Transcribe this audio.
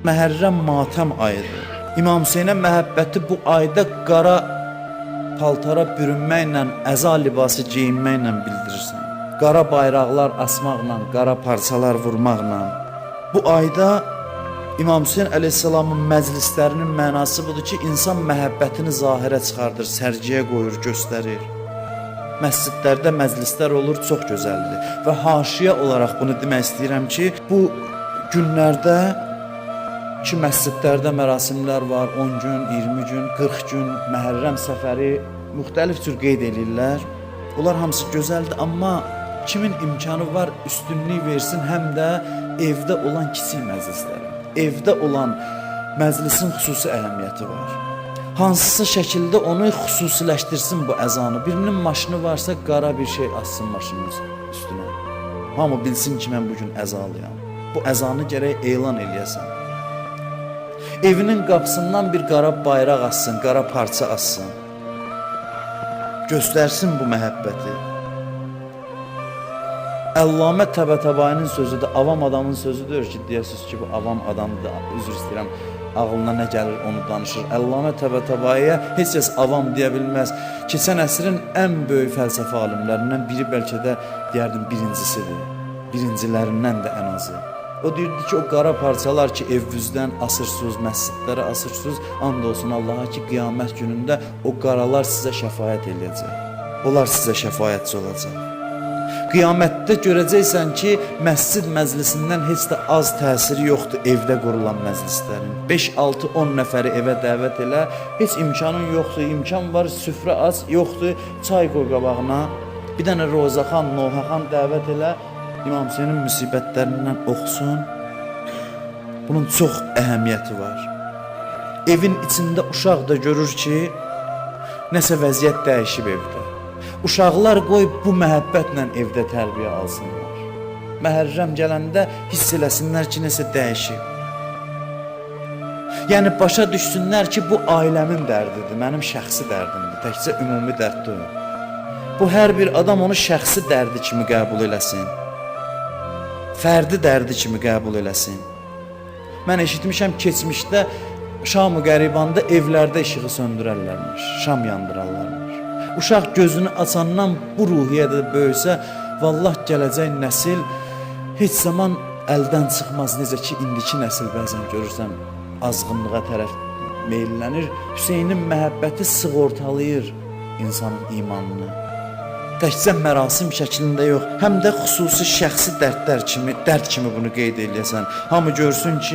Məhərrəm matəm ayıdır. İmam Hüseynə məhəbbəti bu ayda qara paltara bürünməklə, əza libası geyinməklə bildirirsən. Qara bayraqlar asmaqla, qara parçalar vurmaqla. Bu ayda İmam Hüseyn əleyhissalamın məclislərinin mənası budur ki, insan məhəbbətini zahirə çıxardır, sərgiyə qoyur, göstərir. Məscidlərdə məclislər olur, çox gözəldir. Və haşiyə olaraq bunu demək istəyirəm ki, bu günlərdə ki, məscidlərdə mərasimlər var, 10 gün, 20 gün, 40 gün, Məhərrəm səfəri müxtəlif cür qeyd edirlər. Onlar hamısı gözəldir, amma kimin imkanı var üstünlük versin həm də evdə olan kiçik məclislərə. Evdə olan məclisin xüsusi əhəmiyyəti var. Hansısa şəkildə onu xüsusiləşdirsin bu əzanı. Birinin maşını varsa qara bir şey assın maşının üstünə. Hamı bilsin ki, mən bugün əzalıyam. Bu əzanı gərək elan eləyəsən. Evinin qapısından bir qara bayraq assın, qara parça assın. Göstərsin bu məhəbbəti. Əllamə Təbətəbayinin sözüdür, avam adamın sözüdür ki, deyəsiniz ki, bu avam adamdır, üzr istəyirəm, ağlına nə gəlir onu danışır. Əllamə Təbətəbayıya heç kəs avam deyə bilməz. Keçən əsrin ən böyük fəlsəfə alimlərindən biri, bəlkə də deyərdim birincisidir, birincilərindən də ən azı. O deyirdi ki, o qara parçalar ki, evvüzdən asırsınız, məscidlərə asırsınız, and olsun Allaha ki, qiyamət günündə o qaralar sizə şəfaət eləyəcək. Onlar sizə şəfaətçi olacaq. Qiyamətdə görəcəksən ki, məscid məclisindən heç də az təsiri yoxdur evdə qurulan məclislərin. 5, 6, 10 nəfəri evə dəvət elə, heç imkanın yoxdur, imkan var, süfrə az, yoxdur, çay qoy qabağına, bir dənə Rozaxan, Nohaxan dəvət elə, İmam Hüseynin müsibətlərindən oxusun. Bunun çox əhəmiyyəti var. Evin içində uşaq da görür ki, nəsə vəziyyət dəyişib evdə. Uşaqlar qoy bu məhəbbətlə evdə tərbiyə alsınlar. Məhərrəm gələndə hiss eləsinlər ki, nəsə dəyişib. Yəni, başa düşsünlər ki, bu ailəmin dərdidir, mənim şəxsi dərdimdir, təkcə ümumi dərd deyil. Bu, hər bir adam onu şəxsi dərdi kimi qəbul eləsin. Fərdi dərdi kimi qəbul eləsin. Mən eşitmişəm, keçmişdə Şam-ı Qəribanda evlərdə işığı söndürərlərmiş, şam yandırarlarmış. Uşaq gözünü açandan bu ruhiyyədə böyüsə, vallah gələcək nəsil heç zaman əldən çıxmaz. Necə ki, indiki nəsil bəzən görürsən, azğınlığa tərəf meyllənir. Hüseynin məhəbbəti sığortalayır insanın imanını. Təkcə mərasim şəklində yox, həm də xüsusi şəxsi dərd kimi bunu qeyd eləyəsən. Hamı görsün ki,